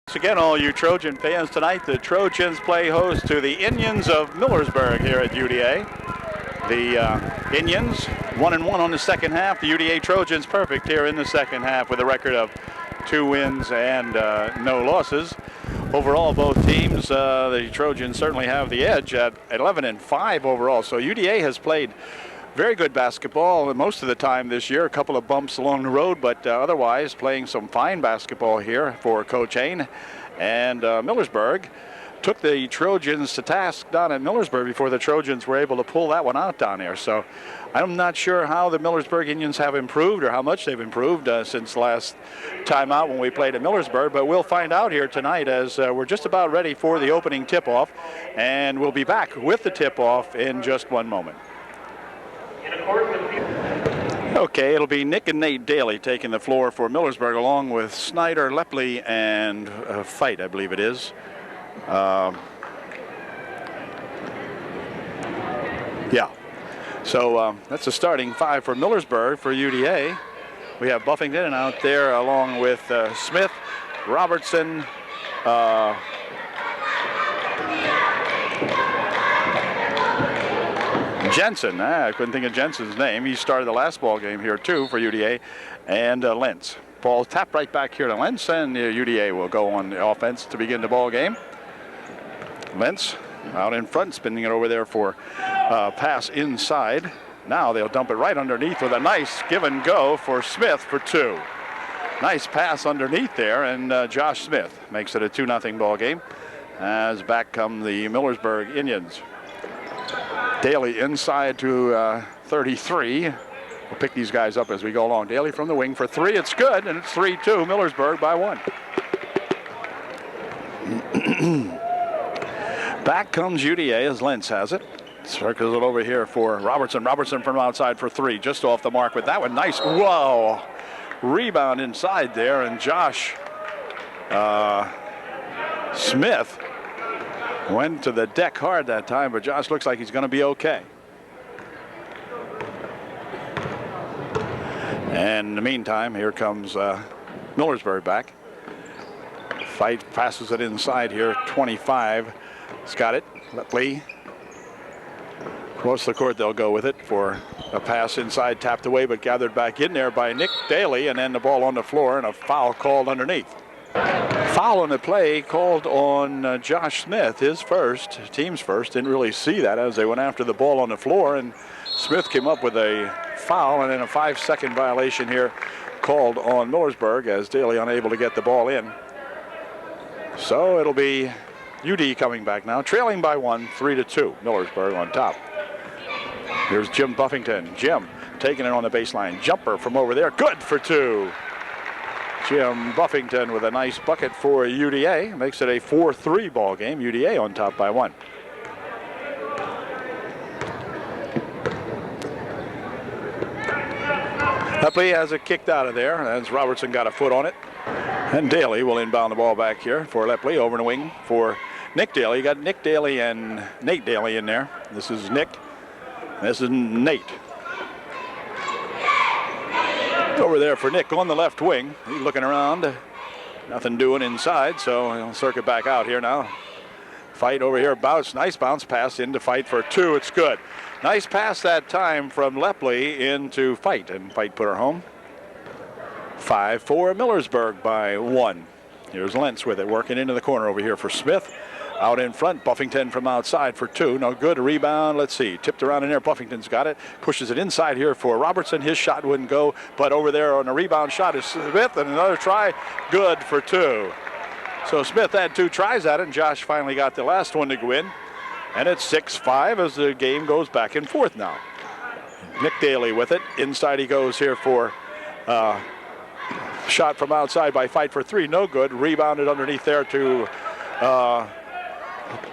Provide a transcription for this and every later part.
Once again, all you Trojan fans, tonight the Trojans play host to the Indians of Millersburg here at UDA. The Indians 1-1 on the second half. The UDA Trojans perfect here in the second half with a record of 2 wins and no losses. Overall, both teams, the Trojans certainly have the edge at 11-5 overall. So UDA has played very good basketball most of the time this year. A couple of bumps along the road, but otherwise playing some fine basketball here for Coach Hain. And Millersburg took the Trojans to task down at Millersburg before the Trojans were able to pull that one out down there. So I'm not sure how the Millersburg Indians have improved or how much they've improved since last time out when we played at Millersburg, but we'll find out here tonight as we're just about ready for the opening tip-off, and we'll be back with the tip-off in just one moment. Okay, it'll be Nick and Nate Daly taking the floor for Millersburg along with Snyder, Lepley, and Fight, I believe it is. Yeah. So that's the starting 5 for Millersburg for UDA. We have Buffington out there along with Smith, Robertson, Jensen. I couldn't think of Jensen's name. He started the last ball game here too for UDA, and Lentz. Ball tapped right back here to Lentz, and UDA will go on the offense to begin the ball game. Lentz out in front, spinning it over there for pass inside. Now they'll dump it right underneath with a nice give and go for Smith for 2. Nice pass underneath there, and Josh Smith makes it a 2-0 ball game as back come the Millersburg Indians. Daly inside to 33. We'll pick these guys up as we go along. Daly from the wing for 3. It's good, and it's 3-2. Millersburg by 1. Back comes UDA as Lentz has it. Circles it over here for Robertson. Robertson from outside for 3. Just off the mark with that one. Nice. Whoa. Rebound inside there, and Josh Smith went to the deck hard that time, but Josh looks like he's going to be okay. And in the meantime, here comes Millersburg back. Fight passes it inside here, 25. He's got it. Lepley. Across the court, they'll go with it for a pass inside, tapped away, but gathered back in there by Nick Daly, and then the ball on the floor and a foul called underneath. Foul on the play called on Josh Smith, his first, team's first. Didn't really see that as they went after the ball on the floor, and Smith came up with a foul, and then a 5-second violation here called on Millersburg as Daly unable to get the ball in. So it'll be UD coming back now, trailing by 1, 3-2. Millersburg on top. Here's Jim Buffington. Jim taking it on the baseline. Jumper from over there. Good for 2. Jim Buffington with a nice bucket for UDA. Makes it a 4-3 ball game. UDA on top by 1. Lepley has it kicked out of there as Robertson got a foot on it. And Daly will inbound the ball back here for Lepley over the wing for Nick Daly. You got Nick Daly and Nate Daly in there. This is Nick. This is Nate. Over there for Nick on the left wing. He's looking around. Nothing doing inside, so he'll circuit back out here now. Fight over here. Bounce. Nice bounce pass into Fight for 2. It's good. Nice pass that time from Lepley into Fight, and Fight put her home. 5-4 Millersburg by 1. Here's Lentz with it, working into the corner over here for Smith. Out in front, Buffington from outside for 2. No good. Rebound. Let's see. Tipped around in there. Buffington's got it. Pushes it inside here for Robertson. His shot wouldn't go, but over there on the rebound shot is Smith, and another try. Good for 2. So Smith had 2 tries at it, and Josh finally got the last one to go in. And it's 6-5 as the game goes back and forth now. Nick Daly with it. Inside he goes here for shot from outside by Fight for 3. No good. Rebounded underneath there to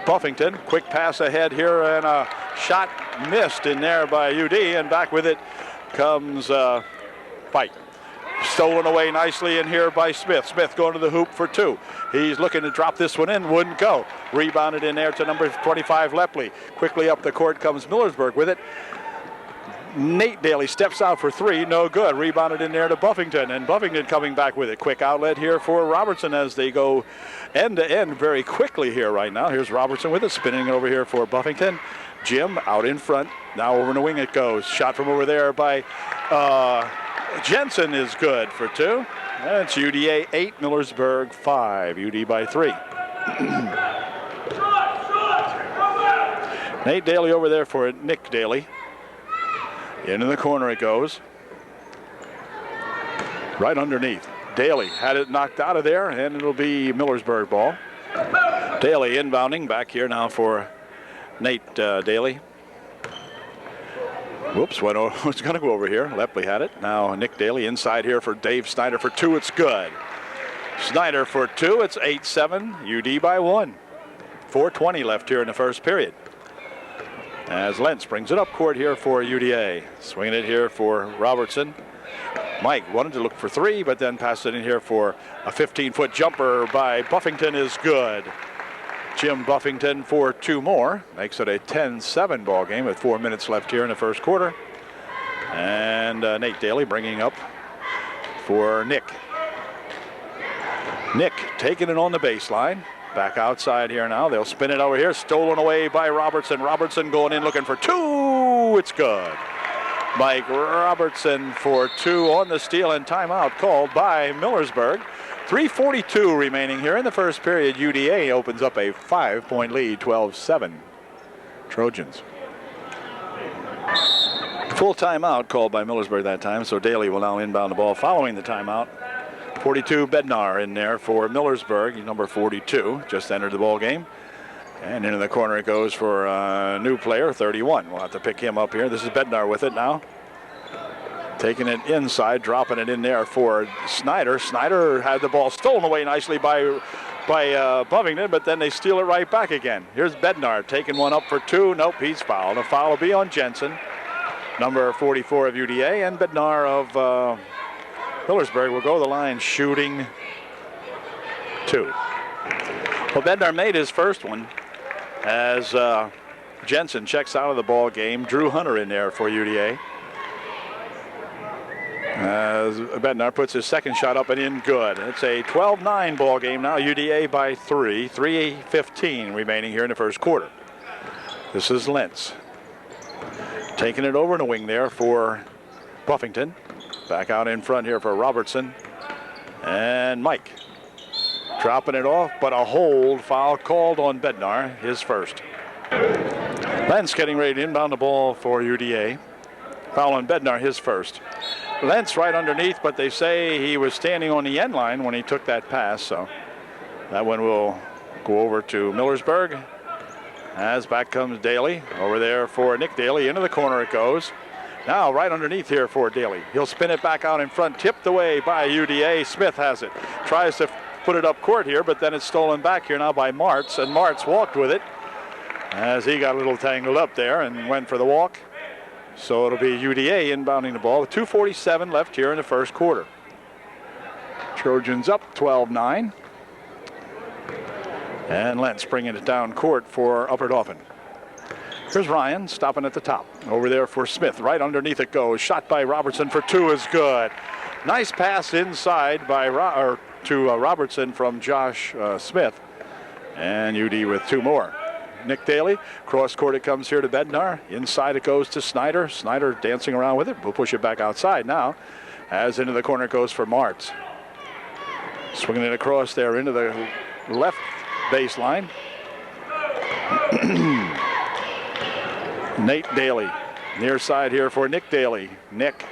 Buffington. Quick pass ahead here, and a shot missed in there by UD, and back with it comes Fight. Stolen away nicely in here by Smith. Smith going to the hoop for 2. He's looking to drop this one in, wouldn't go. Rebounded in there to number 25, Lepley. Quickly up the court comes Millersburg with it. Nate Daly steps out for three, no good. Rebounded in there to Buffington, and Buffington coming back with it. Quick outlet here for Robertson as they go end to end very quickly here right now. Here's Robertson with it, spinning over here for Buffington. Jim out in front. Now over in the wing it goes. Shot from over there by Jensen is good for two. That's UDA 8, Millersburg 5. UD by 3. Nate Daly over there for Nick Daly. Into the corner it goes. Right underneath. Daly had it knocked out of there, and it'll be Millersburg ball. Daly inbounding back here now for Nate Daly. Whoops, was going to go over here. Lepley had it. Now Nick Daly inside here for Dave Snyder for two. It's good. Snyder for two. It's 8-7. UD by 1. 4:20 left here in the first period. As Lentz brings it up court here for UDA. Swinging it here for Robertson. Mike wanted to look for three, but then passed it in here for a 15-foot jumper by Buffington is good. Jim Buffington for two more. Makes it a 10-7 ball game with 4 minutes left here in the first quarter. And Nate Daly bringing up for Nick. Nick taking it on the baseline. Back outside here now. They'll spin it over here. Stolen away by Robertson. Robertson going in looking for two. It's good. Mike Robertson for two on the steal, and timeout called by Millersburg. 3:42 remaining here in the first period. UDA opens up a 5-point lead, 12-7. Trojans. Full timeout called by Millersburg that time, so Daly will now inbound the ball following the timeout. 42 Bednar in there for Millersburg, number 42, just entered the ball game. And into the corner it goes for a new player, 31. We'll have to pick him up here. This is Bednar with it now. Taking it inside, dropping it in there for Snyder. Snyder had the ball stolen away nicely by Buffington, but then they steal it right back again. Here's Bednar taking one up for two. Nope, he's fouled. A foul will be on Jensen, number 44 of UDA, and Bednar of Millersburg will go to the line shooting two. Well, Bednar made his first one as Jensen checks out of the ball game. Drew Hunter in there for UDA. As Bednar puts his second shot up and in good. It's a 12-9 ball game now. UDA by 3. 3:15 remaining here in the first quarter. This is Lentz. Taking it over in the wing there for Buffington. Back out in front here for Robertson. And Mike. Dropping it off, but a hold. Foul called on Bednar, his first. Lentz getting ready to inbound the ball for UDA. Foul on Bednar, his first. Lentz right underneath, but they say he was standing on the end line when he took that pass, so that one will go over to Millersburg. As back comes Daly over there for Nick Daly. Into the corner it goes. Now right underneath here for Daly. He'll spin it back out in front, tipped away by UDA. Smith has it. Tries to put it up court here, but then it's stolen back here now by Martz, and Martz walked with it as he got a little tangled up there and went for the walk. So it'll be UDA inbounding the ball with 2:47 left here in the first quarter. Trojans up 12-9. And Lentz bringing it down court for Upper Dauphin. Here's Ryan stopping at the top. Over there for Smith. Right underneath it goes. Shot by Robertson for two is good. Nice pass inside by Robertson from Josh Smith. And UD with two more. Nick Daly, cross court it comes here to Bednar. Inside it goes to Snyder. Snyder dancing around with it. We'll push it back outside now. As into the corner it goes for Martz. Swinging it across there into the left baseline. Nate Daly, near side here for Nick Daly. Nick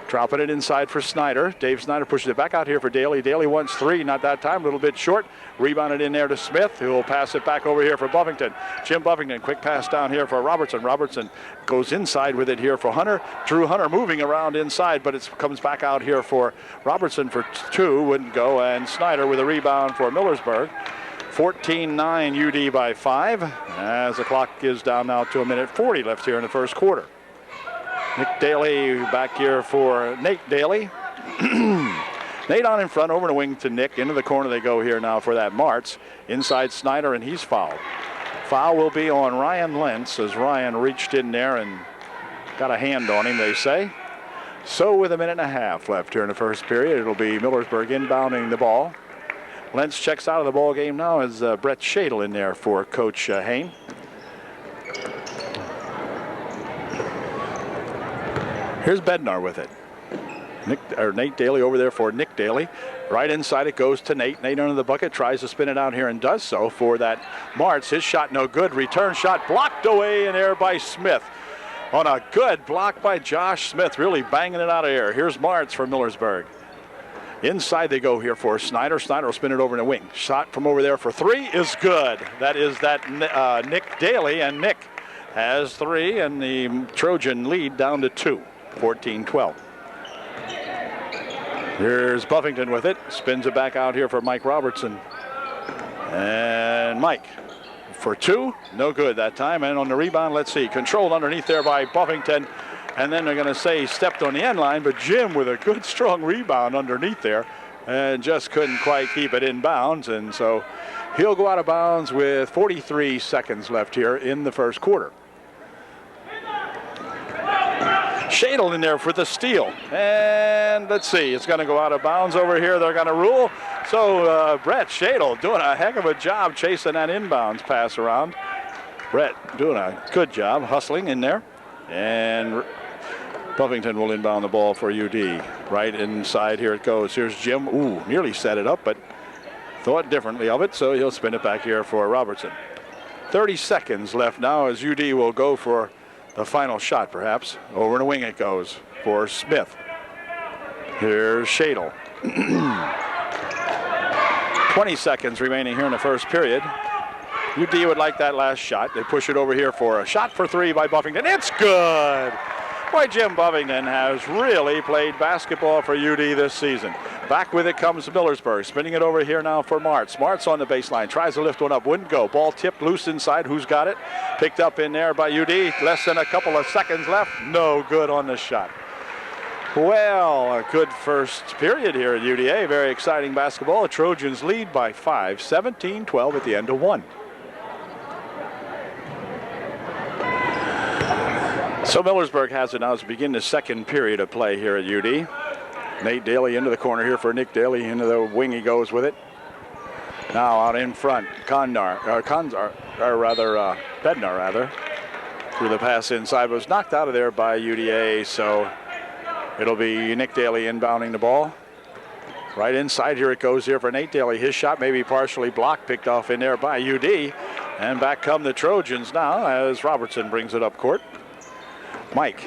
dropping it inside for Snyder. Dave Snyder pushes it back out here for Daly. Daly wants three, not that time, a little bit short. Rebounded in there to Smith, who will pass it back over here for Buffington. Jim Buffington, quick pass down here for Robertson. Robertson goes inside with it here for Hunter. Drew Hunter moving around inside, but it comes back out here for Robertson for two, wouldn't go, and Snyder with a rebound for Millersburg. 14-9 UD by 5, as the clock is down now to 1:40 left here in the first quarter. Nick Daly back here for Nate Daly. Nate on in front, over the wing to Nick. Into the corner they go here now for that Martz. Inside Snyder, and he's fouled. Foul will be on Ryan Lentz as Ryan reached in there and got a hand on him, they say. So with a minute and a half left here in the first period, it'll be Millersburg inbounding the ball. Lentz checks out of the ball game now as Brett Shadle in there for Coach Hain. Here's Bednar with it. Nate Daly over there for Nick Daly. Right inside it goes to Nate. Nate under the bucket, tries to spin it out here and does so for that Martz. His shot no good. Return shot blocked away in air by Smith. On a good block by Josh Smith, really banging it out of air. Here's Martz for Millersburg. Inside they go here for Snyder. Snyder will spin it over in the wing. Shot from over there for three is good. That is Nick Daly, and Nick has three, and the Trojan lead down to 2, 14-12. Here's Buffington with it. Spins it back out here for Mike Robertson. And Mike for 2. No good that time. And on the rebound, let's see. Controlled underneath there by Buffington. And then they're going to say he stepped on the end line. But Jim with a good, strong rebound underneath there. And just couldn't quite keep it in bounds. And so he'll go out of bounds with 43 seconds left here in the first quarter. Shadle in there for the steal. And let's see, it's going to go out of bounds over here. They're going to rule. So Brett Shadle doing a heck of a job chasing that inbounds pass around. Brett doing a good job hustling in there. And Buffington will inbound the ball for UD. Right inside, here it goes. Here's Jim. Ooh, nearly set it up, but thought differently of it, so he'll spin it back here for Robertson. 30 seconds left now as UD will go for the final shot, perhaps. Over in the wing it goes for Smith. Here's Shadle. 20 seconds remaining here in the first period. UD would like that last shot. They push it over here for a shot for 3 by Buffington. It's good. Boy, Jim Buffington has really played basketball for UD this season. Back with it comes Millersburg. Spinning it over here now for Martz. Martz on the baseline. Tries to lift one up. Wouldn't go. Ball tipped loose inside. Who's got it? Picked up in there by UD. Less than a couple of seconds left. No good on the shot. Well, a good first period here at UDA. Very exciting basketball. The Trojans lead by 5. 17-12 at the end of 1. So Millersburg has it now as we begin the second period of play here at UD. Nate Daly into the corner here for Nick Daly. Into the wing he goes with it. Now out in front, Bednar through the pass inside, was knocked out of there by UDA. So it'll be Nick Daly inbounding the ball. Right inside here it goes here for Nate Daly. His shot may be partially blocked, picked off in there by UD. And back come the Trojans now as Robertson brings it up court. Mike,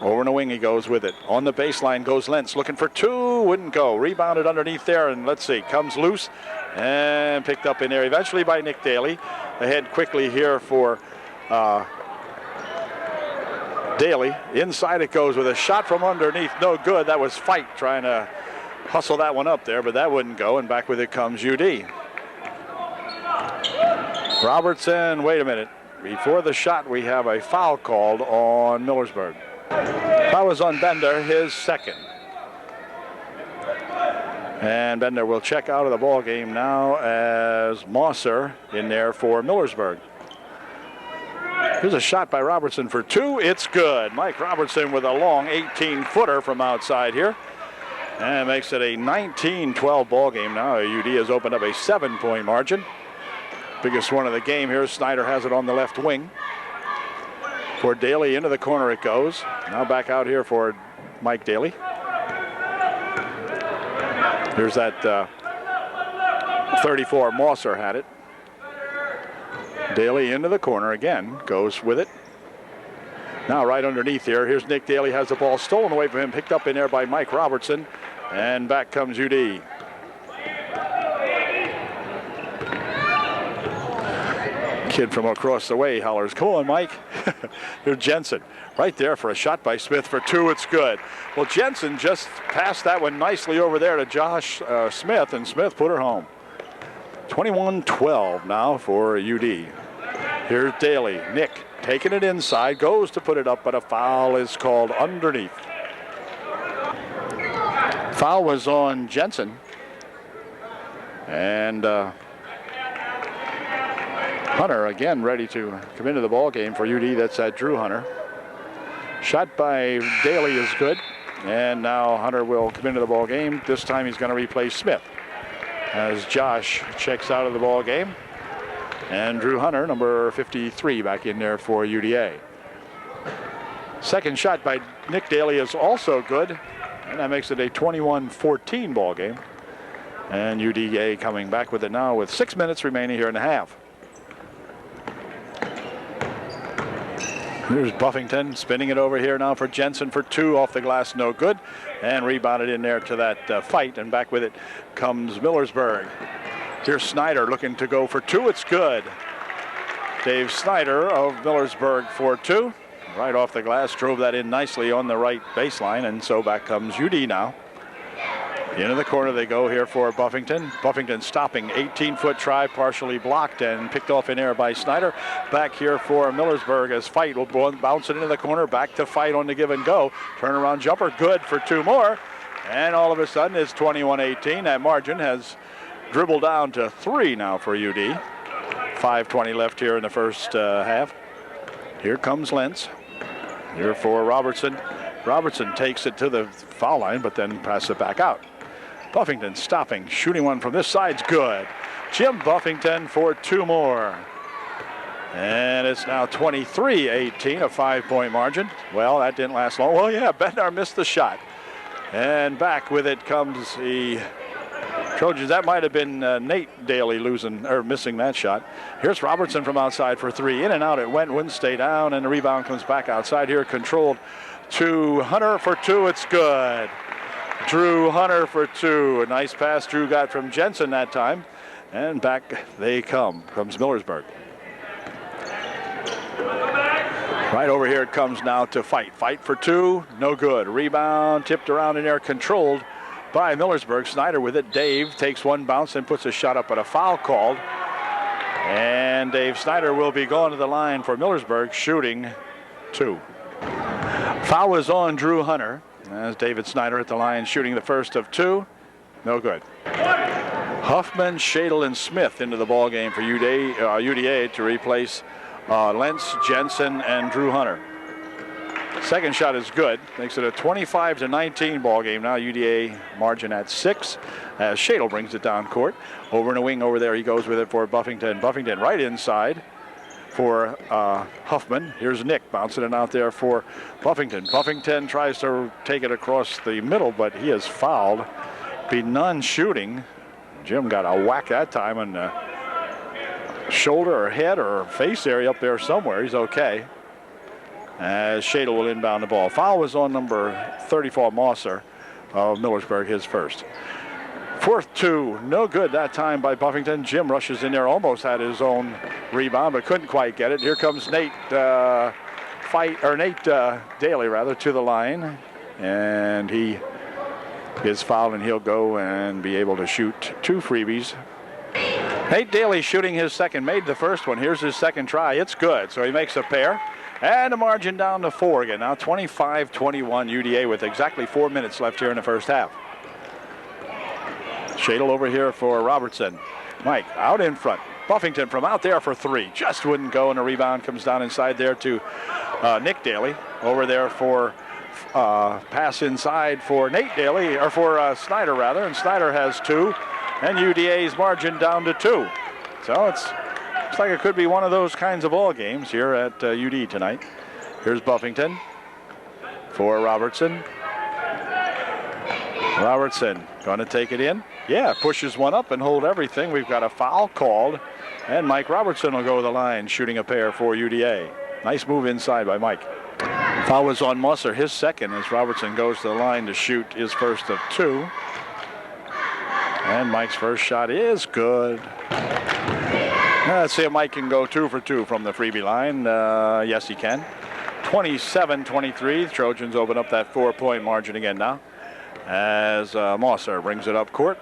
over in the wing he goes with it. On the baseline goes Lentz, looking for 2, wouldn't go. Rebounded underneath there, and let's see, comes loose and picked up in there eventually by Nick Daly. Ahead quickly here for Daly. Inside it goes with a shot from underneath, no good. That was Fight trying to hustle that one up there, but that wouldn't go, and back with it comes UD. Robertson, wait a minute. Before the shot, we have a foul called on Millersburg. Foul was on Bender, his second. And Bender will check out of the ball game now as Mosser in there for Millersburg. Here's a shot by Robertson for 2. It's good. Mike Robertson with a long 18-footer from outside here. And makes it a 19-12 ball game now. UD has opened up a 7-point margin. Biggest one of the game here. Snyder has it on the left wing. For Daly, into the corner it goes. Now back out here for Mike Daly. Here's that 34. Mosser had it. Daly into the corner again. Goes with it. Now right underneath here. Here's Nick Daly. Has the ball stolen away from him. Picked up in there by Mike Robertson. And back comes UD. Kid from across the way hollers, "Come on, Mike." Here's Jensen right there for a shot by Smith for 2. It's good. Well, Jensen just passed that one nicely over there to Josh Smith, and Smith put her home. 21-12 now for UD. Here's Daly. Nick taking it inside, goes to put it up, but a foul is called underneath. Foul was on Jensen. And Hunter again ready to come into the ball game for UD. That's Drew Hunter. Shot by Daly is good. And now Hunter will come into the ball game. This time he's going to replace Smith as Josh checks out of the ball game. And Drew Hunter, number 53, back in there for UDA. Second shot by Nick Daly is also good. And that makes it a 21-14 ball game. And UDA coming back with it now with 6 minutes remaining here in the half. Here's Buffington spinning it over here now for Jensen for two, off the glass, no good. And rebounded in there to that fight, and back with it comes Millersburg. Here's Snyder looking to go for two, it's good. Dave Snyder of Millersburg for two. Right off the glass, drove that in nicely on the right baseline, and so back comes UD now. Into the corner they go here for Buffington. Buffington stopping, 18-foot try, partially blocked and picked off in air by Snyder. Back here for Millersburg as Fight will bounce it into the corner, back to Fight on the give and go. Turnaround jumper, good for two more. And all of a sudden it's 21-18. That margin has dribbled down to 3 now for UD. 5:20 left here in the first half. Here comes Lentz. Here for Robertson. Robertson takes it to the foul line, but then passes it back out. Buffington stopping, shooting one from this side's good. Jim Buffington for two more. And it's now 23-18, a 5-point margin. Well, that didn't last long. Well, yeah, Bednar missed the shot. And back with it comes the Trojans. That might have been Nate Daly missing that shot. Here's Robertson from outside for three. In and out it wouldn't stay down, and the rebound comes back outside here, controlled to Hunter for two, it's good. Drew Hunter for two. A nice pass Drew got from Jensen that time. And back they come. Comes Millersburg. Right over here it comes now to Fight. Fight for two. No good. Rebound tipped around in there, controlled by Millersburg. Snyder with it. Dave takes one bounce and puts a shot up, but a foul called. And Dave Snyder will be going to the line for Millersburg, shooting two. Foul is on Drew Hunter. As David Snyder at the line, shooting the first of two. No good. Huffman, Shadle, and Smith into the ball game for UDA to replace Lentz, Jensen, and Drew Hunter. Second shot is good. Makes it a 25-19 ball game. Now UDA margin at 6 as Shadle brings it down court. Over in the wing over there he goes with it for Buffington. Buffington right inside for Huffman. Here's Nick bouncing it out there for Buffington. Buffington tries to take it across the middle, but he is fouled. Be none shooting. Jim got a whack that time on the shoulder or head or face area up there somewhere. He's okay. As Shadle will inbound the ball. Foul was on number 34, Mosser of Millersburg, his first. Fourth two, no good that time by Buffington. Jim rushes in there, almost had his own rebound, but couldn't quite get it. Here comes Nate Daly to the line, and he is fouled, and he'll go and be able to shoot two freebies. Nate Daly shooting his second, made the first one. Here's his second try. It's good, so he makes a pair. And the margin down to 4 again. Now 25-21 UDA with exactly 4 minutes left here in the first half. Shadle over here for Robertson. Mike out in front. Buffington from out there for three. Just wouldn't go, and a rebound comes down inside there to Nick Daly. Over there for pass inside for Nate Daly, or for Snyder rather, and Snyder has two, and UDA's margin down to 2. So looks like it could be one of those kinds of ball games here at UD tonight. Here's Buffington for Robertson. Robertson going to take it in. Yeah, pushes one up and hold everything. We've got a foul called, and Mike Robertson will go to the line, shooting a pair for UDA. Nice move inside by Mike. Foul was on Musser, his second, as Robertson goes to the line to shoot his first of 2. And Mike's first shot is good. Let's see if Mike can go 2 for 2 from the freebie line. Yes, he can. 27-23. Trojans open up that 4-point margin again now, as Mosser brings it up court.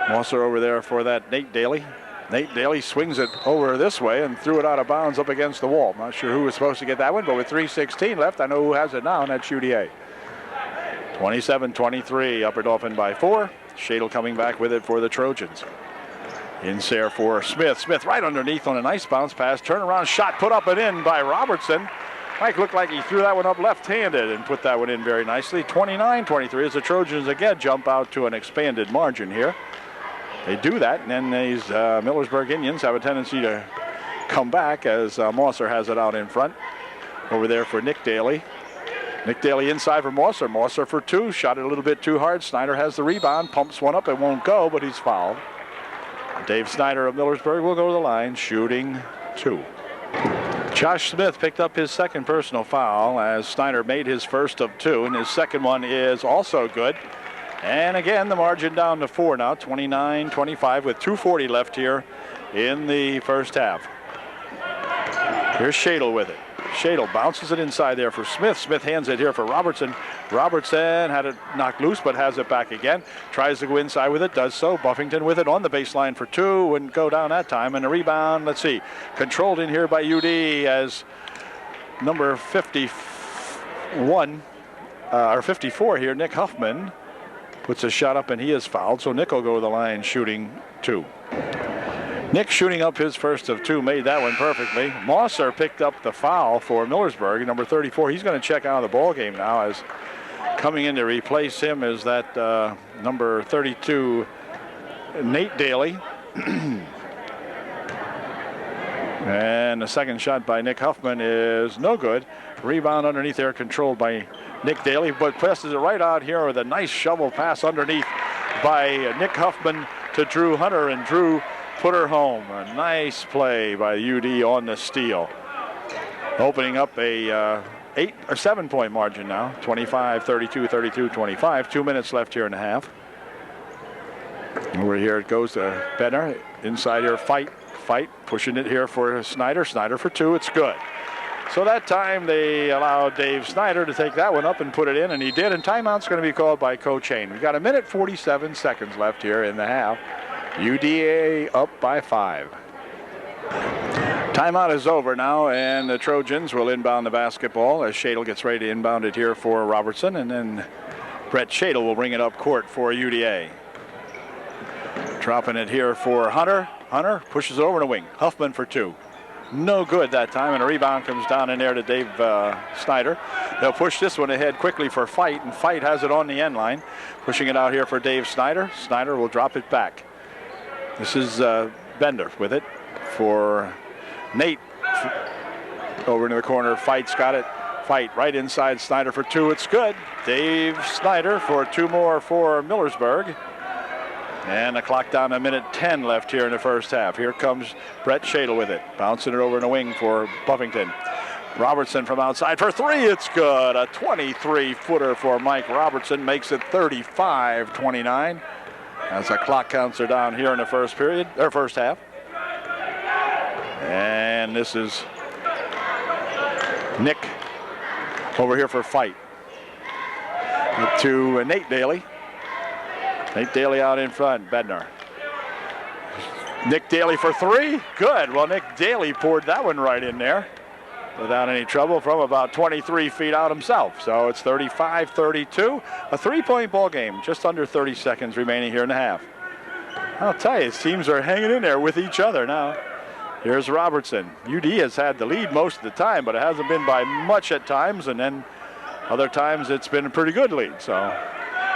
Mosser over there for that Nate Daly. Nate Daly swings it over this way and threw it out of bounds up against the wall. Not sure who was supposed to get that one, but with 3:16 left, I know who has it now, and that's UDA. 27-23, Upper Dauphin by 4. Shadle coming back with it for the Trojans. Insare for Smith. Smith right underneath on a nice bounce pass. Turnaround shot put up and in by Robertson. Mike looked like he threw that one up left-handed and put that one in very nicely. 29-23 as the Trojans again jump out to an expanded margin here. They do that, and then these Millersburg Indians have a tendency to come back as Mosser has it out in front. Over there for Nick Daly. Nick Daly inside for Mosser. Mosser for two. Shot it a little bit too hard. Snyder has the rebound. Pumps one up. It won't go, but he's fouled. Dave Snyder of Millersburg will go to the line, shooting two. Josh Smith picked up his second personal foul as Snyder made his first of two, and his second one is also good. And again, the margin down to 4 now, 29-25 with 2:40 left here in the first half. Here's Shadle with it. Shadle bounces it inside there for Smith. Smith hands it here for Robertson. Robertson had it knocked loose, but has it back again. Tries to go inside with it, does so. Buffington with it on the baseline for two. Wouldn't go down that time. And the rebound, let's see, controlled in here by UD as number 51, or 54 here, Nick Huffman, puts a shot up and he is fouled. So Nick will go to the line shooting two. Nick shooting up his first of two, made that one perfectly. Mosser picked up the foul for Millersburg, number 34. He's going to check out of the ball game now, as coming in to replace him is that number 32, Nate Daly. And the second shot by Nick Huffman is no good. Rebound underneath there, controlled by Nick Daly, but passes it right out here with a nice shovel pass underneath by Nick Huffman to Drew Hunter, and Drew put her home. A nice play by UD on the steal. Opening up a 8 or 7 point margin now. 25-32, 32-25. 2 minutes left here in the half. Over here it goes to Benner. Inside here, fight. Pushing it here for Snyder. Snyder for two. It's good. So that time they allowed Dave Snyder to take that one up and put it in, and he did. And timeout's going to be called by Coach Hain. We've got 1:47 seconds left here in the half. UDA up by 5. Timeout is over now, and the Trojans will inbound the basketball as Shadle gets ready to inbound it here for Robertson, and then Brett Shadle will bring it up court for UDA. Dropping it here for Hunter. Hunter pushes over to wing. Huffman for two. No good that time, and a rebound comes down in there to Dave Snyder. They'll push this one ahead quickly for Fight, and Fight has it on the end line. Pushing it out here for Dave Snyder. Snyder will drop it back. This is Bender with it for Nate. Over into the corner. Fight's got it. Fight right inside Snyder for two. It's good. Dave Snyder for two more for Millersburg. And the clock down to 1:10 left here in the first half. Here comes Brett Shadle with it. Bouncing it over in the wing for Buffington. Robertson from outside for three. It's good. A 23-footer for Mike Robertson makes it 35-29. As the clock counts are down here in the first half. And this is Nick over here for Fight. To Nate Daly. Nate Daly out in front. Bednar. Nick Daly for three. Good. Well, Nick Daly poured that one right in there without any trouble from about 23 feet out himself. So it's 35-32. A 3-point ball game. Just under 30 seconds remaining here in the half. I'll tell you, teams are hanging in there with each other now. Here's Robertson. UD has had the lead most of the time, but it hasn't been by much at times, and then other times it's been a pretty good lead. So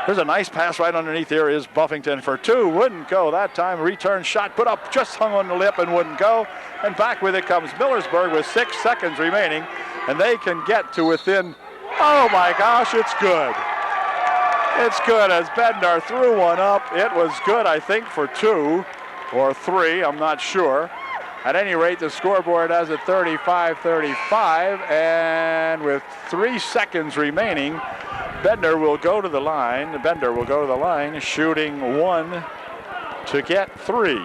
there's a nice pass right underneath. There is Buffington for two. Wouldn't go that time. Return shot put up, just hung on the lip and wouldn't go. And back with it comes Millersburg with 6 seconds remaining, and they can get to within, oh my gosh, it's good. It's good as Bednar threw one up. It was good, I think, for 2 or 3, I'm not sure. At any rate, the scoreboard has it 35-35, and with 3 seconds remaining, Bender will go to the line, shooting 1 to get 3.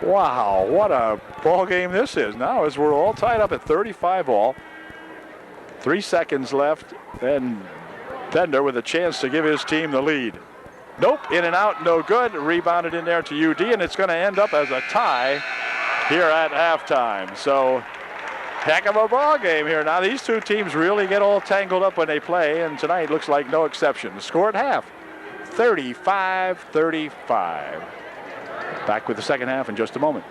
Wow, what a ball game this is now, as we're all tied up at 35 all. 3 seconds left, and Bender with a chance to give his team the lead. Nope, in and out, no good. Rebounded in there to UD, and it's going to end up as a tie here at halftime. So, heck of a ball game here. Now, these two teams really get all tangled up when they play, and tonight looks like no exception. The score at half, 35-35. Back with the second half in just a moment.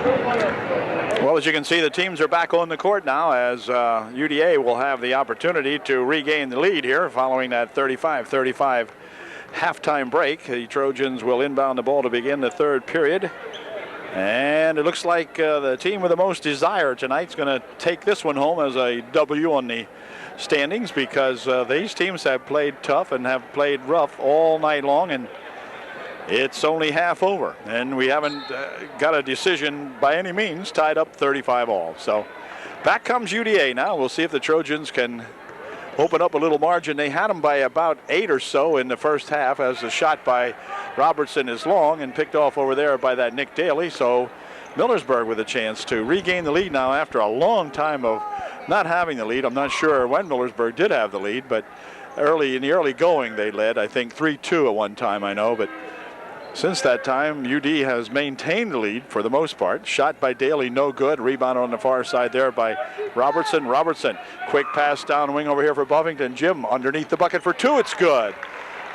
Well, as you can see, the teams are back on the court now as UDA will have the opportunity to regain the lead here following that 35-35 halftime break. The Trojans will inbound the ball to begin the third period. And it looks like the team with the most desire tonight is going to take this one home as a W on the standings, because these teams have played tough and have played rough all night long, and it's only half over, and we haven't got a decision by any means, tied up 35 all. So back comes UDA now. We'll see if the Trojans can open up a little margin. They had them by about 8 or so in the first half, as the shot by Robertson is long and picked off over there by that Nick Daly. So Millersburg with a chance to regain the lead now after a long time of not having the lead. I'm not sure when Millersburg did have the lead, but in the early going they led, I think 3-2 at one time, I know, but since that time, UD has maintained the lead for the most part. Shot by Daly, no good. Rebound on the far side there by Robertson. Robertson, quick pass down wing over here for Buffington. Jim underneath the bucket for 2. It's good.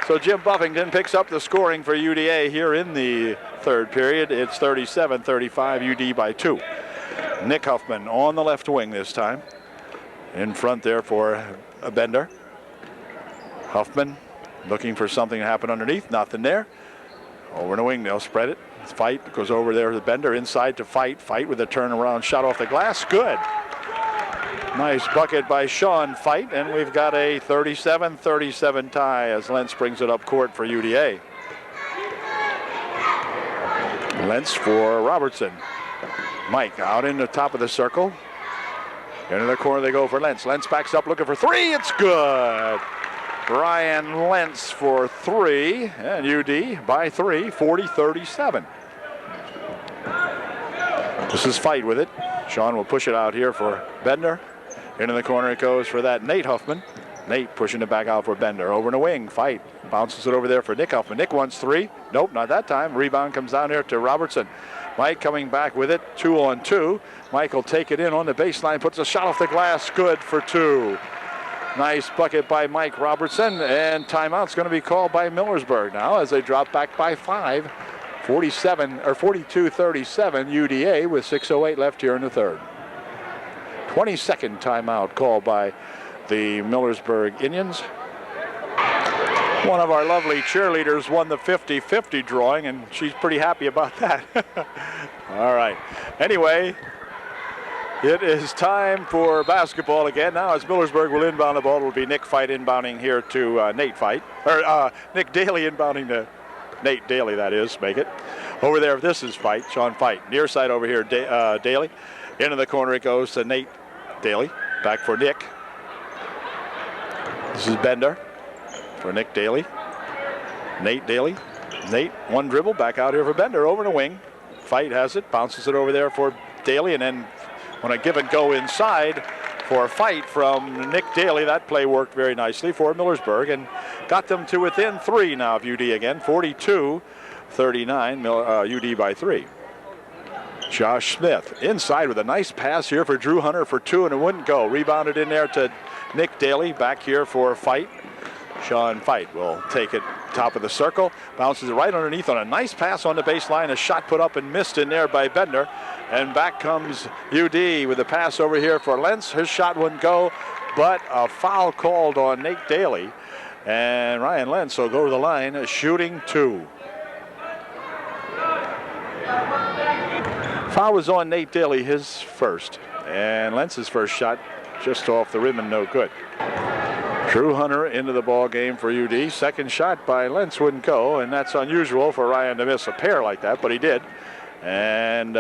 So Jim Buffington picks up the scoring for UDA here in the third period. It's 37-35, UD by 2. Nick Huffman on the left wing this time. In front there for Bender. Huffman looking for something to happen underneath. Nothing there. Over in the wing, they'll spread it. Fight goes over there to Bender, inside to Fight. Fight with a turnaround shot off the glass. Good. Nice bucket by Sean Fight, and we've got a 37-37 tie as Lentz brings it up court for UDA. Lentz for Robertson. Mike out in the top of the circle. Into the corner they go for Lentz. Lentz backs up looking for 3. It's good. Ryan Lentz for 3, and UD by 3, 40-37. This is Fight with it. Sean will push it out here for Bender. Into the corner it goes for that Nate Huffman. Nate pushing it back out for Bender. Over in the wing, Fight bounces it over there for Nick Huffman. Nick wants 3. Nope, not that time. Rebound comes down here to Robertson. Mike coming back with it, 2-on-2. Mike will take it in on the baseline, puts a shot off the glass, good for 2. Nice bucket by Mike Robertson, and timeout's going to be called by Millersburg now as they drop back by 5, 42-37 UDA with 6:08 left here in the third. 22nd timeout called by the Millersburg Indians. One of our lovely cheerleaders won the 50-50 drawing, and she's pretty happy about that. All right. Anyway, it is time for basketball again. Now as Millersburg will inbound the ball, it will be Nick Fight inbounding here to Nate Fight. Or Nick Daly inbounding to Nate Daly, that is, make it. Over there, this is Fight, Sean Fight. Near side over here, Daly. Into the corner it goes to Nate Daly. Back for Nick. This is Bender for Nick Daly. Nate Daly. Nate, one dribble, back out here for Bender. Over the wing. Fight has it, bounces it over there for Daly, and then when a give and go inside for a Fight from Nick Daly, that play worked very nicely for Millersburg and got them to within 3 now of UD again, 42-39, UD by 3. Josh Smith inside with a nice pass here for Drew Hunter for 2, and it wouldn't go. Rebounded in there to Nick Daly, back here for Fight. Sean Fight will take it top of the circle, bounces it right underneath on a nice pass on the baseline, a shot put up and missed in there by Bender, and back comes UD with a pass over here for Lentz. His shot wouldn't go, but a foul called on Nate Daly, and Ryan Lentz will go to the line shooting 2. Foul was on Nate Daly, his first, and Lentz's first shot just off the rim and no good. Drew Hunter into the ball game for UD. Second shot by Lentz wouldn't go, and that's unusual for Ryan to miss a pair like that, but he did. And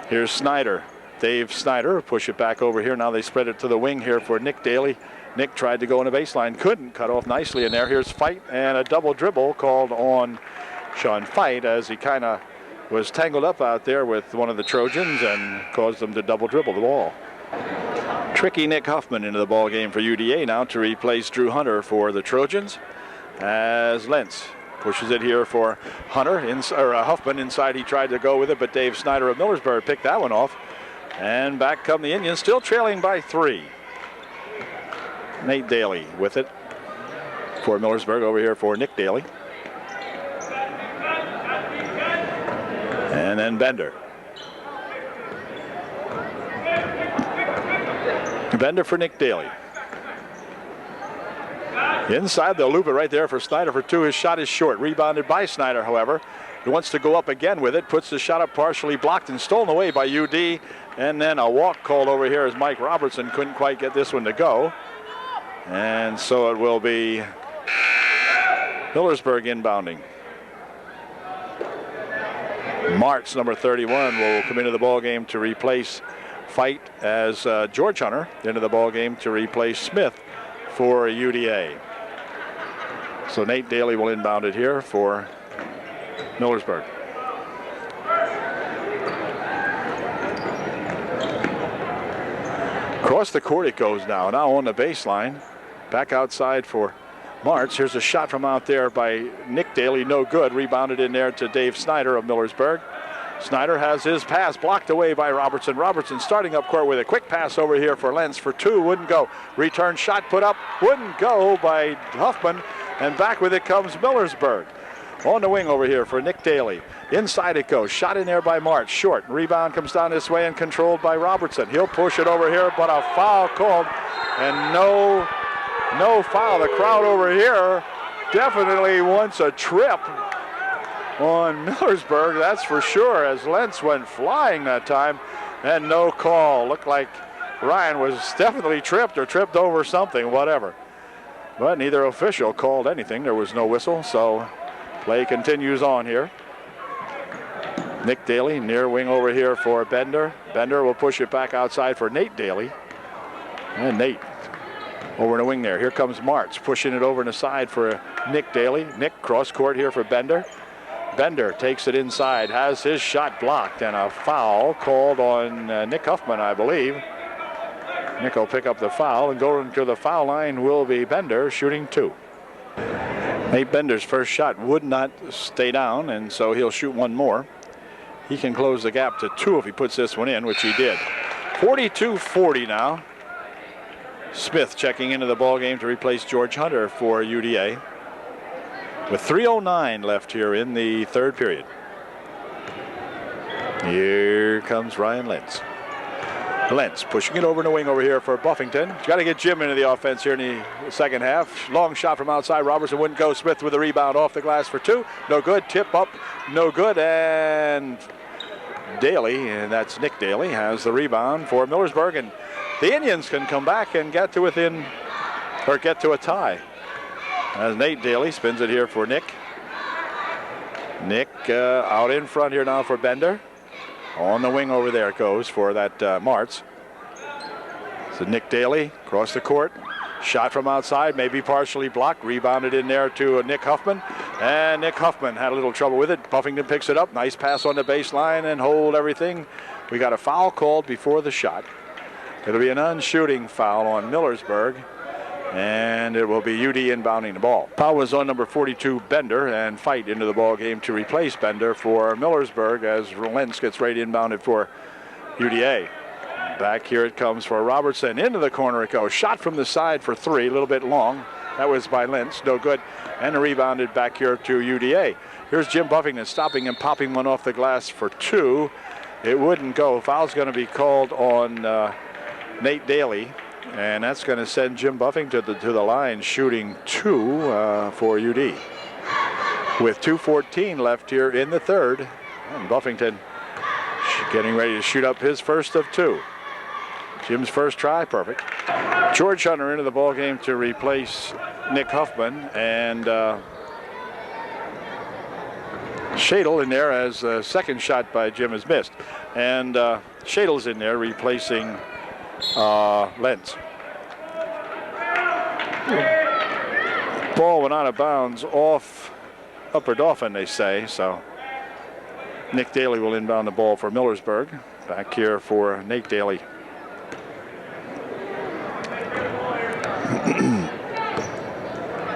here's Snyder. Dave Snyder push it back over here. Now they spread it to the wing here for Nick Daly. Nick tried to go in the baseline, couldn't, cut off nicely in there. Here's Fight, and a double dribble called on Sean Fight as he kind of was tangled up out there with one of the Trojans and caused them to double dribble the ball. Tricky Nick Huffman into the ball game for UDA now to replace Drew Hunter for the Trojans, as Lentz pushes it here for Hunter, Huffman inside. He tried to go with it, but Dave Snyder of Millersburg picked that one off. And back come the Indians, still trailing by 3. Nate Daly with it for Millersburg, over here for Nick Daly. And then Bender. Bender for Nick Daly. Inside, they'll loop it right there for Snyder for 2. His shot is short. Rebounded by Snyder, however. He wants to go up again with it. Puts the shot up partially blocked and stolen away by UD. And then a walk called over here as Mike Robertson couldn't quite get this one to go. And so it will be Millersburg inbounding. Martz, number 31, will come into the ball game to replace Fight as George Hunter into the ball game to replace Smith for UDA. So Nate Daly will inbound it here for Millersburg. Across the court it goes now on the baseline. Back outside for Martz. Here's a shot from out there by Nick Daly, no good. Rebounded in there to Dave Snyder of Millersburg. Snyder has his pass blocked away by Robertson. Robertson starting up court with a quick pass over here for Lentz for 2. Wouldn't go. Return shot put up. Wouldn't go by Huffman. And back with it comes Millersburg. On the wing over here for Nick Daly. Inside it goes. Shot in there by Martz. Short. Rebound comes down this way and controlled by Robertson. He'll push it over here, but a foul called. And no foul. The crowd over here definitely wants a trip on Millersburg, that's for sure, as Lentz went flying that time, and no call. Looked like Ryan was definitely tripped or tripped over something, whatever. But neither official called anything. There was no whistle, so play continues on here. Nick Daly, near wing over here for Bender. Bender will push it back outside for Nate Daly. And Nate over in the wing there. Here comes Martz, pushing it over in the side for Nick Daly. Nick cross court here for Bender. Bender takes it inside, has his shot blocked, and a foul called on Nick Huffman, I believe. Nick will pick up the foul, and going to the foul line will be Bender, shooting 2. Nate Bender's first shot would not stay down, and so he'll shoot one more. He can close the gap to 2 if he puts this one in, which he did. 42-40 now. Smith checking into the ball game to replace George Hunter for UDA. With 3:09 left here in the third period. Here comes Ryan Lentz. Lentz pushing it over in the wing over here for Buffington. He's got to get Jim into the offense here in the second half. Long shot from outside. Robertson wouldn't go. Smith with a rebound off the glass for 2. No good. Tip up. No good. And Daly, and that's Nick Daly, has the rebound for Millersburg. And the Indians can come back and get to a tie. As Nate Daly spins it here for Nick. Nick out in front here now for Bender. On the wing over there it goes for that Martz. So Nick Daly across the court. Shot from outside, maybe partially blocked. Rebounded in there to Nick Huffman. And Nick Huffman had a little trouble with it. Buffington picks it up. Nice pass on the baseline and hold everything. We got a foul called before the shot. It'll be an unshooting foul on Millersburg. And it will be UD inbounding the ball. Foul was on number 42, Bender, and Fight into the ball game to replace Bender for Millersburg as Lentz gets right inbounded for UDA. Back here it comes for Robertson. Into the corner it goes. Shot from the side for 3, a little bit long. That was by Lentz, no good. And rebounded back here to UDA. Here's Jim Buffington stopping and popping one off the glass for 2. It wouldn't go. Foul's going to be called on Nate Daly. And that's going to send Jim Buffington to the line, shooting 2 for UD. With 2:14 left here in the third. And Buffington getting ready to shoot up his first of 2. Jim's first try, perfect. George Hunter into the ball game to replace Nick Huffman. And Shadle in there as the second shot by Jim is missed. And Shadle's in there replacing Lentz. Ball went out of bounds off Upper Dauphin, they say. So Nick Daly will inbound the ball for Millersburg. Back here for Nate Daly.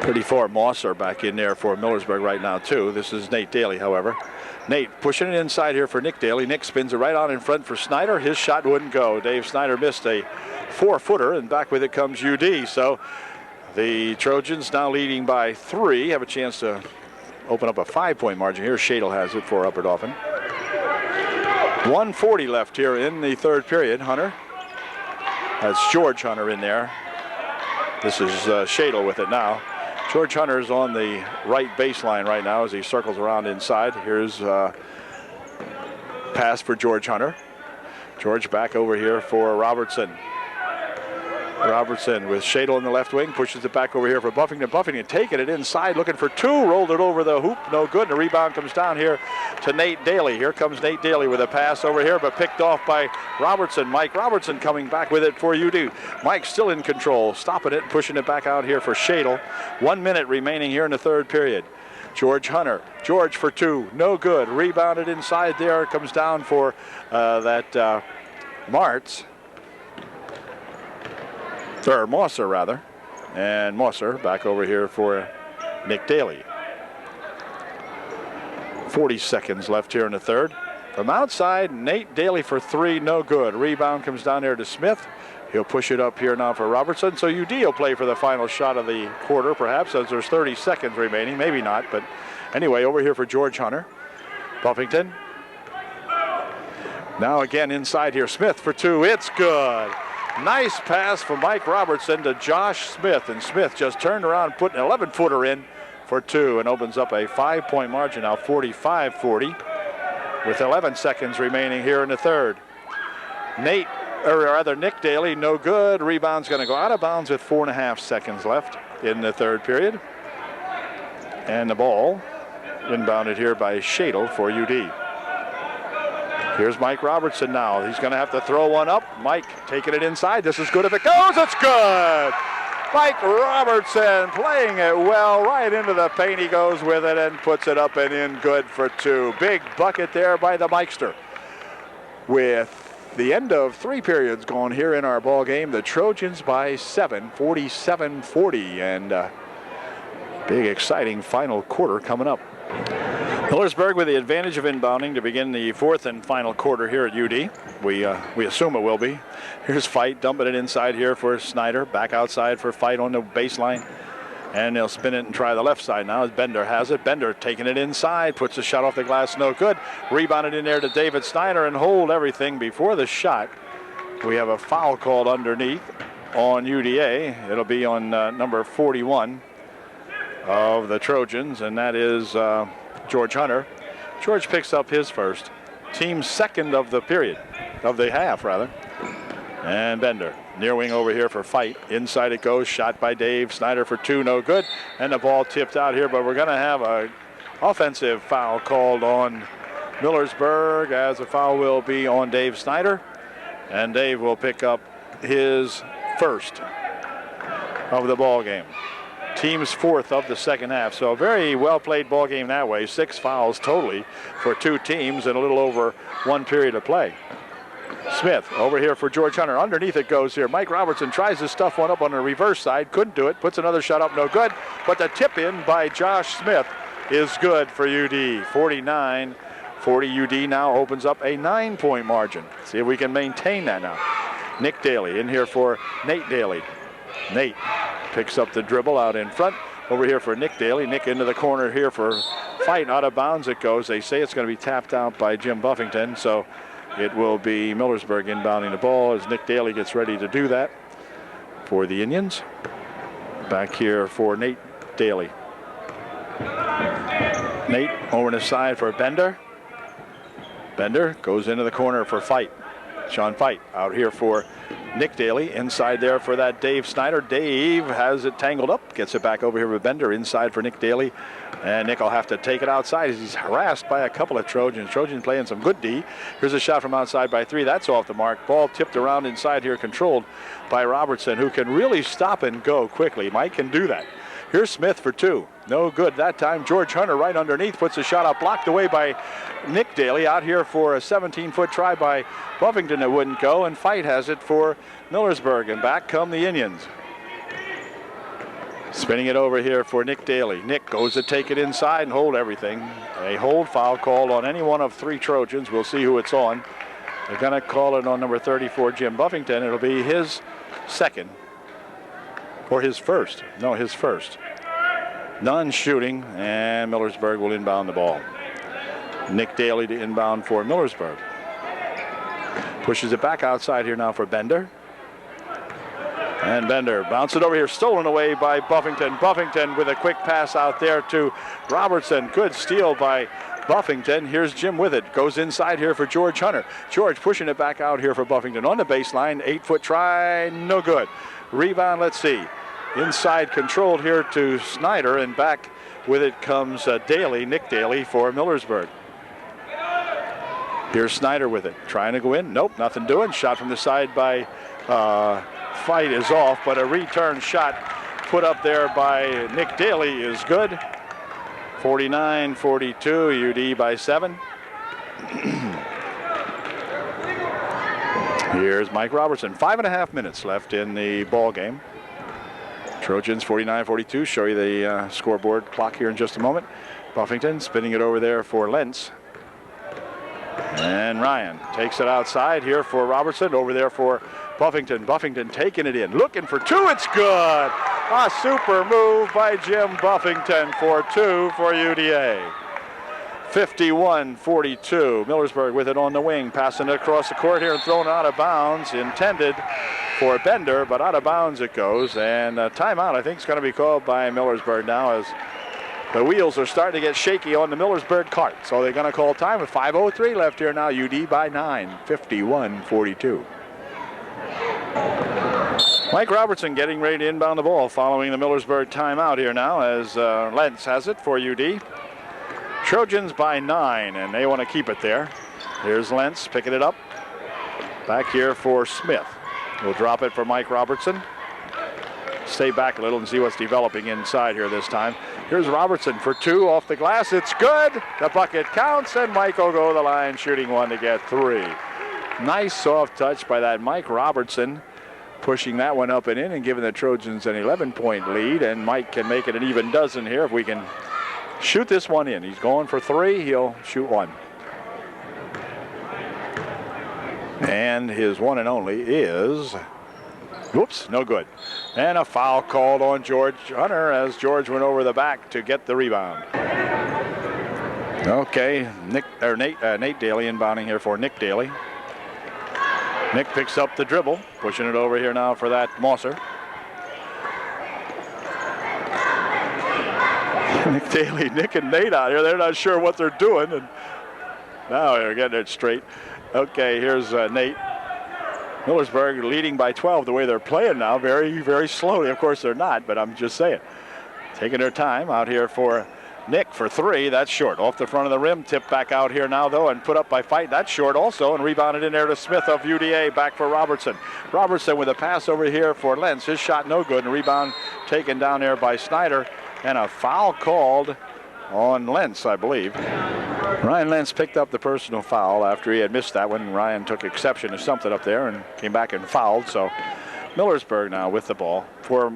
Pretty far Mosser back in there for Millersburg right now too. This is Nate Daly, however. Nate pushing it inside here for Nick Daly. Nick spins it right on in front for Snyder. His shot wouldn't go. Dave Snyder missed a 4-footer, and back with it comes UD. So the Trojans now leading by 3. Have a chance to open up a 5-point margin here. Shadle has it for Upper Dauphin. 1:40 left here in the third period. Hunter That's George Hunter in there. This is Shadle with it now. George Hunter's on the right baseline right now as he circles around inside. Here's pass for George Hunter. George back over here for Robertson. Robertson with Shadle in the left wing, pushes it back over here for Buffington. Buffington taking it inside, looking for two, rolled it over the hoop, no good. And the rebound comes down here to Nate Daly. Here comes Nate Daly with a pass over here, but picked off by Robertson. Mike Robertson coming back with it for UD. Mike still in control, stopping it, pushing it back out here for Shadle. 1 minute remaining here in the third period. George Hunter, George for two, no good. Rebounded inside there, comes down for Martz. Or Mosser rather, and Mosser back over here for Nick Daly. 40 seconds left here in the third. From outside, Nate Daly for three, no good. Rebound comes down there to Smith. He'll push it up here now for Robertson. So UD will play for the final shot of the quarter, perhaps, as there's 30 seconds remaining. Maybe not, but anyway, over here for George Hunter. Buffington. Now again inside here, Smith for two. It's good. Nice pass from Mike Robertson to Josh Smith, and Smith just turned around, put an 11-footer in for two, and opens up a 5-point margin now, 45-40, with 11 seconds remaining here in the third. Nick Daly, no good. Rebound's going to go out of bounds with 4.5 seconds left in the third period, and the ball inbounded here by Shadle for UD. Here's Mike Robertson now. He's going to have to throw one up. Mike taking it inside. This is good. If it goes, it's good. Mike Robertson playing it well. Right into the paint he goes with it and puts it up and in, good for two. Big bucket there by the Mikester. With the end of three periods gone here in our ball game, the Trojans by 7, 47-40. And big exciting final quarter coming up. Millersburg with the advantage of inbounding to begin the fourth and final quarter here at UD. We assume it will be. Here's Fight dumping it inside here for Snyder. Back outside for Fight on the baseline. And they'll spin it and try the left side now as Bender has it. Bender taking it inside, puts a shot off the glass, no good. Rebounded in there to David Snyder and hold everything before the shot. We have a foul called underneath on UDA. It'll be on number 41 of the Trojans, and that is George Hunter. George picks up his first. Team second of the period, of the half rather. And Bender, near wing over here for Fight. Inside it goes, shot by Dave Snyder for two, no good. And the ball tipped out here, but we're going to have a offensive foul called on Millersburg, as a foul will be on Dave Snyder. And Dave will pick up his first of the ball game. Team's fourth of the second half. So a very well played ball game that way. 6 fouls totally for two teams in a little over 1 period of play. Smith over here for George Hunter. Underneath it goes here. Mike Robertson tries to stuff one up on the reverse side. Couldn't do it. Puts another shot up. No good. But the tip in by Josh Smith is good for UD. 49-40. UD now opens up a 9-point margin. See if we can maintain that now. Nick Daly in here for Nate Daly. Nate picks up the dribble out in front. Over here for Nick Daly. Nick into the corner here for Fight. Out of bounds it goes. They say it's going to be tapped out by Jim Buffington. So it will be Millersburg inbounding the ball as Nick Daly gets ready to do that for the Indians. Back here for Nate Daly. Nate over the side for Bender. Bender goes into the corner for Fight. Sean Fight out here for Nick Daly. Inside there for that Dave Snyder. Dave has it tangled up. Gets it back over here with Bender. Inside for Nick Daly. And Nick will have to take it outside as he's harassed by a couple of Trojans. Trojans playing some good D. Here's a shot from outside by 3. That's off the mark. Ball tipped around inside here, controlled by Robertson, who can really stop and go quickly. Mike can do that. Here's Smith for 2. No good that time. George Hunter right underneath puts a shot up, blocked away by Nick Daly. Out here for a 17-foot try by Buffington that wouldn't go, and Fight has it for Millersburg, and back come the Indians. Spinning it over here for Nick Daly. Nick goes to take it inside and hold everything. A hold foul called on any one of 3 Trojans. We'll see who it's on. They're going to call it on number 34, Jim Buffington. It'll be his second. Or his first. No, his first. None shooting, and Millersburg will inbound the ball. Nick Daly to inbound for Millersburg. Pushes it back outside here now for Bender. And Bender bounce it over here, stolen away by Buffington. Buffington with a quick pass out there to Robertson. Good steal by Buffington. Here's Jim with it. Goes inside here for George Hunter. George pushing it back out here for Buffington on the baseline. 8-foot try, no good. Rebound, let's see. Inside controlled here to Snyder, and back with it comes Daly, Nick Daly for Millersburg. Here's Snyder with it. Trying to go in. Nope, nothing doing. Shot from the side by Fight is off, but a return shot put up there by Nick Daly is good. 49-42, UD by 7. Here's Mike Robertson. 5.5 minutes left in the ball game. Trojans 49-42. Show you the scoreboard clock here in just a moment. Buffington spinning it over there for Lentz. And Ryan takes it outside here for Robertson. Over there for Buffington. Buffington taking it in. Looking for two. It's good. A super move by Jim Buffington for 2 for UDA. 51-42. Millersburg with it on the wing. Passing it across the court here and thrown out of bounds. Intended for Bender, but out of bounds it goes. And a timeout, I think, is going to be called by Millersburg now, as the wheels are starting to get shaky on the Millersburg cart. So they're going to call time with 5:03 left here now. UD by 9. 51-42. Mike Robertson getting ready to inbound the ball following the Millersburg timeout here now, as Lentz has it for UD. Trojans by 9, and they want to keep it there. Here's Lentz picking it up. Back here for Smith. We'll drop it for Mike Robertson. Stay back a little and see what's developing inside here this time. Here's Robertson for 2 off the glass. It's good. The bucket counts, and Mike will go to the line shooting 1 to get 3. Nice soft touch by that Mike Robertson, pushing that one up and in and giving the Trojans an 11-point lead. And Mike can make it an even dozen here if we can shoot this one in. He's going for 3. He'll shoot 1. And his one and only is, whoops, no good. And a foul called on George Hunter as George went over the back to get the rebound. Okay, Nate Daly inbounding here for Nick Daly. Nick picks up the dribble, pushing it over here now for that Mosser. Nick Daly, Nick and Nate out here. They're not sure what they're doing, and now they're getting it straight. Okay, here's Nate. Millersburg leading by 12 the way they're playing now, very, very slowly. Of course, they're not, but I'm just saying. Taking their time out here for Nick for 3. That's short. Off the front of the rim. Tip back out here now, though, and put up by Fight. That's short also, and rebounded in there to Smith of UDA. Back for Robertson. Robertson with a pass over here for Lentz. His shot no good, and rebound taken down there by Snyder. And a foul called on Lentz, I believe. Ryan Lentz picked up the personal foul after he had missed that one. Ryan took exception to something up there and came back and fouled. So Millersburg now with the ball for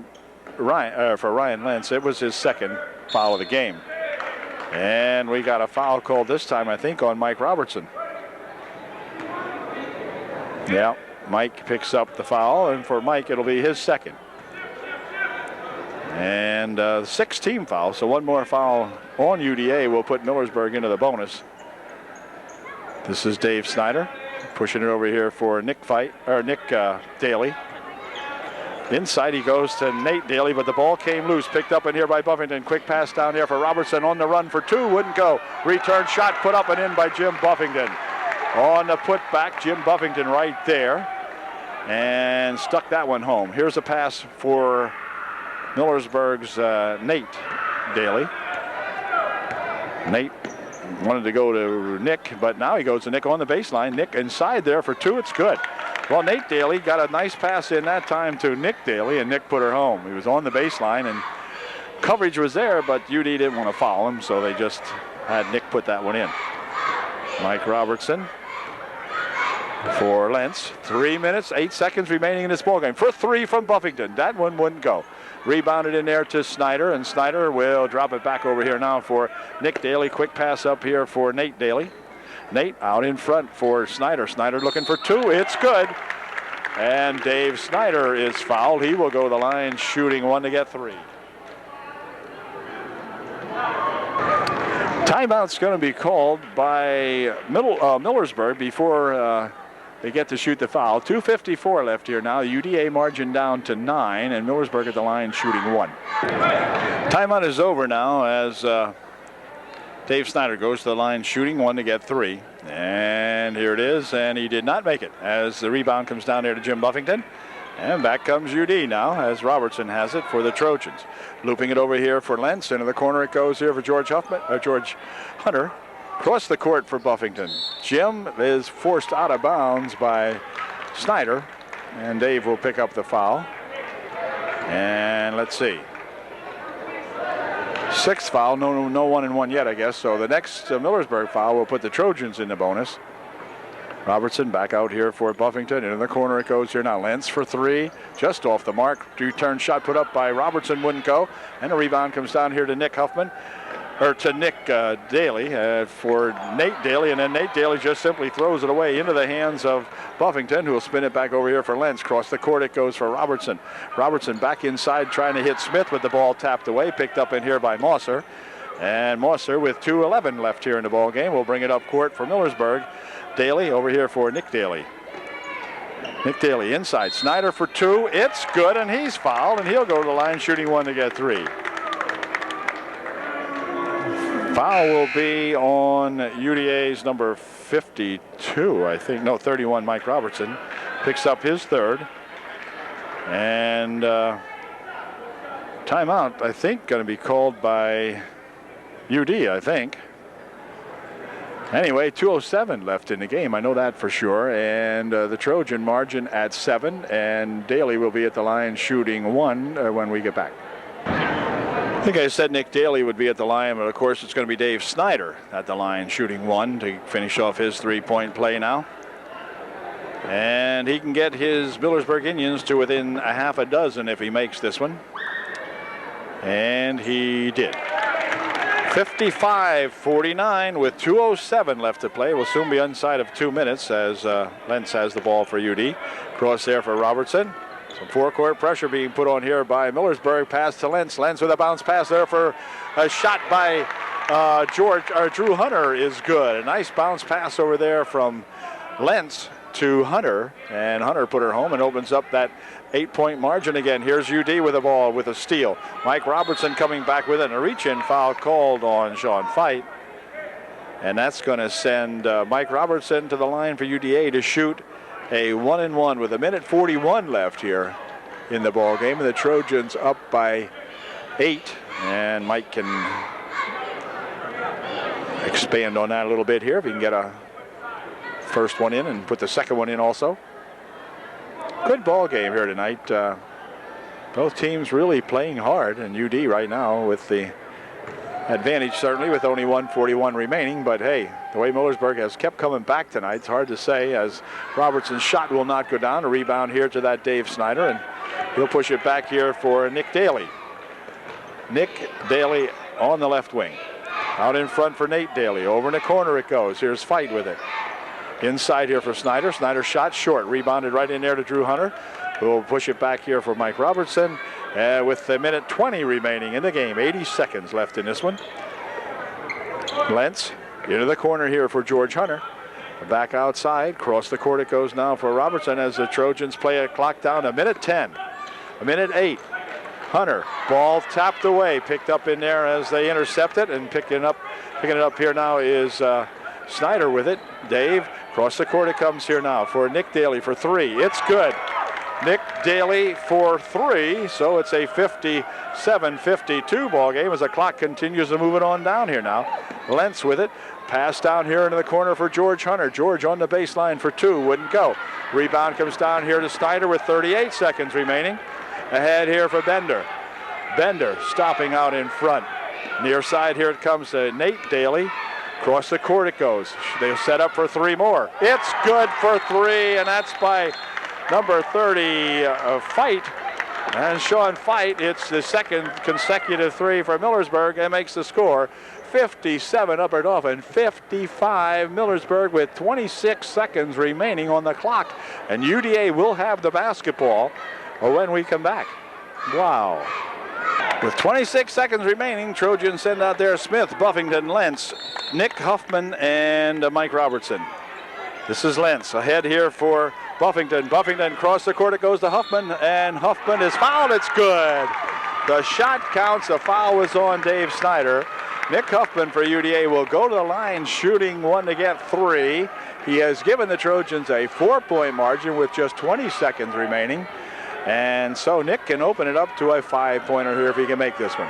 Ryan Lentz. It was his second foul of the game. And we got a foul called this time, I think, on Mike Robertson. Yeah, Mike picks up the foul, and for Mike it'll be his second. And 6 team fouls, so one more foul on UDA will put Millersburg into the bonus. This is Dave Snyder pushing it over here for Nick Daly. Inside he goes to Nate Daly, but the ball came loose, picked up in here by Buffington. Quick pass down here for Robertson on the run for 2, wouldn't go. Return shot put up and in by Jim Buffington. On the putback, Jim Buffington right there, and stuck that one home. Here's a pass for Millersburg's Nate Daly. Nate wanted to go to Nick, but now he goes to Nick on the baseline. Nick inside there for 2. It's good. Well, Nate Daly got a nice pass in that time to Nick Daly, and Nick put her home. He was on the baseline, and coverage was there, but UD didn't want to foul him, so they just had Nick put that one in. Mike Robertson for Lentz. 3 minutes, 8 seconds remaining in this ballgame. For 3 from Buffington. That one wouldn't go. Rebounded in there to Snyder, and Snyder will drop it back over here now for Nick Daly. Quick pass up here for Nate Daly. Nate out in front for Snyder. Snyder looking for 2. It's good. And Dave Snyder is fouled. He will go to the line shooting 1 to get 3. Timeout's going to be called by Millersburg before they get to shoot the foul. 2:54 left here now. UDA margin down to 9, and Millersburg at the line shooting 1. Timeout is over now as Dave Snyder goes to the line shooting 1 to get 3. And here it is, and he did not make it as the rebound comes down there to Jim Buffington. And back comes UD now as Robertson has it for the Trojans. Looping it over here for Lentz. Into the corner it goes here for George Hunter. Across the court for Buffington. Jim is forced out of bounds by Snyder. And Dave will pick up the foul. And let's see. 6th foul, no 1-and-1 yet, I guess. So the next Millersburg foul will put the Trojans in the bonus. Robertson back out here for Buffington. Into the corner it goes here now. Lentz for 3, just off the mark. Return shot put up by Robertson wouldn't go. And a rebound comes down here to Nick Daly for Nate Daly. And then Nate Daly just simply throws it away into the hands of Buffington, who will spin it back over here for Lentz. Cross the court it goes for Robertson. Robertson back inside trying to hit Smith with the ball tapped away. Picked up in here by Mosser. And Mosser with 2:11 left here in the ball game will bring it up court for Millersburg. Daly over here for Nick Daly. Nick Daly inside. Snyder for 2. It's good, and he's fouled, and he'll go to the line shooting 1 to get 3. Foul will be on UDA's number 52, I think. No, 31, Mike Robertson. Picks up his 3rd. And timeout, I think, going to be called by UD, I think. Anyway, 2:07 left in the game. I know that for sure. And the Trojan margin at 7. And Daly will be at the line shooting 1 when we get back. I think I said Nick Daly would be at the line, but of course it's going to be Dave Snyder at the line shooting 1 to finish off his 3-point play now. And he can get his Millersburg Indians to within a half a dozen if he makes this one. And he did. 55-49 with 2:07 left to play. We'll soon be inside of 2 minutes as Lentz has the ball for UD. Cross there for Robertson. Some forecourt pressure being put on here by Millersburg. Pass to Lentz. Lentz with a bounce pass there for a shot by Drew Hunter is good. A nice bounce pass over there from Lentz to Hunter. And Hunter put her home and opens up that 8-point margin again. Here's UD with the ball with a steal. Mike Robertson coming back with it. A reach-in foul called on Sean Fite. And that's going to send Mike Robertson to the line for UDA to shoot a 1-and-1 with 1:41 left here in the ball game. And the Trojans up by 8. And Mike can expand on that a little bit here if he can get a first one in and put the second one in also. Good ball game here tonight. Both teams really playing hard, and UD right now with the advantage certainly with only 1:41 remaining. But hey, the way Millersburg has kept coming back tonight, it's hard to say as Robertson's shot will not go down. A rebound here to that Dave Snyder, and he'll push it back here for Nick Daly. Nick Daly on the left wing. Out in front for Nate Daly. Over in the corner it goes. Here's Fite with it. Inside here for Snyder. Snyder shot short. Rebounded right in there to Drew Hunter, who will push it back here for Mike Robertson. With a 1:20 remaining in the game. 80 seconds left in this one. Lentz into the corner here for George Hunter. Back outside. Cross the court it goes now for Robertson as the Trojans play a clock down. 1:10. 1:08. Hunter. Ball tapped away. Picked up in there as they intercept it. And picking it up here now is Snyder with it. Dave. Across the court it comes here now for Nick Daly for 3. It's good. Nick Daly for 3. So it's a 57-52 ball game as the clock continues to move it on down here now. Lentz with it. Pass down here into the corner for George Hunter. George on the baseline for 2. Wouldn't go. Rebound comes down here to Snyder with 38 seconds remaining. Ahead here for Bender. Bender stopping out in front. Near side here it comes to Nate Daly. Across the court it goes. They'll set up for 3 more. It's good for 3, and that's by number 30, Fite. And Sean Fite, it's the second consecutive 3 for Millersburg and makes the score 57 Upper Dauphin, 55 Millersburg with 26 seconds remaining on the clock. And UDA will have the basketball when we come back. Wow. With 26 seconds remaining, Trojans send out there Smith, Buffington, Lentz, Nick Huffman, and Mike Robertson. This is Lentz ahead here for Buffington. Buffington across the court. It goes to Huffman, and Huffman is fouled. It's good. The shot counts. The foul was on Dave Snyder. Nick Huffman for UDA will go to the line shooting one to get 3. He has given the Trojans a 4-point margin with just 20 seconds remaining. And so Nick can open it up to a 5-pointer here if he can make this one.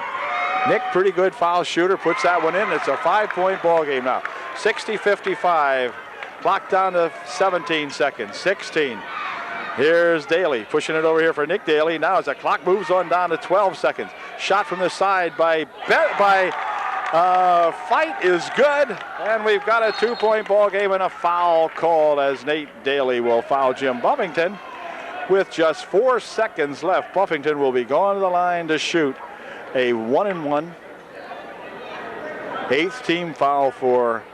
Nick, pretty good foul shooter, puts that one in. It's a 5-point ball game now. 60-55. Clock down to 17 seconds. 16. Here's Daly pushing it over here for Nick Daly. Now as the clock moves on down to 12 seconds. Shot from the side by Fight is good. And we've got a 2-point ball game and a foul called as Nate Daly will foul Jim Buffington. With just 4 seconds left, Buffington will be going to the line to shoot a 1-and-1. 8th team foul for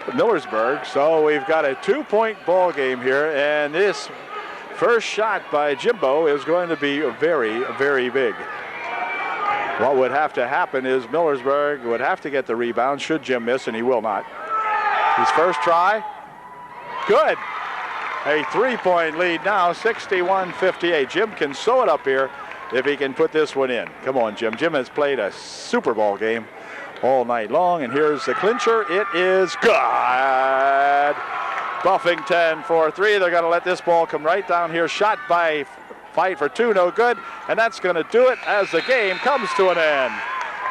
Millersburg. So we've got a 2-point ball game here, and this first shot by Jimbo is going to be very, very big. What would have to happen is Millersburg would have to get the rebound should Jim miss, and he will not. His first try, good. A 3-point lead now, 61-58. Jim can sew it up here if he can put this one in. Come on, Jim. Jim has played a Super Bowl game all night long, and here's the clincher. It is good. Buffington for 3. They're going to let this ball come right down here. Shot by Fight for 2, no good, and that's going to do it as the game comes to an end.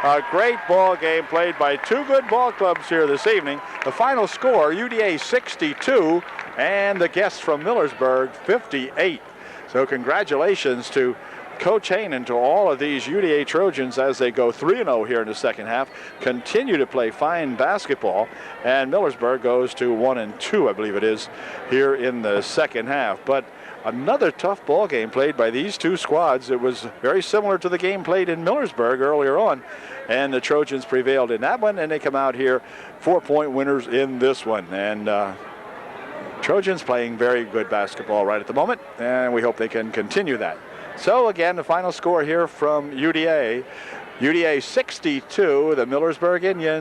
A great ball game played by 2 good ball clubs here this evening. The final score, UDA 62, and the guests from Millersburg 58. So congratulations to Coach Hain and to all of these UDA Trojans as they go 3-0 here in the second half, continue to play fine basketball, and Millersburg goes to 1-2, I believe it is, here in the second half. But another tough ball game played by these 2 squads. It was very similar to the game played in Millersburg earlier on, and the Trojans prevailed in that one, and they come out here 4-point winners in this one. And Trojans playing very good basketball right at the moment, and we hope they can continue that. So again, the final score here from UDA. UDA 62, the Millersburg Indians.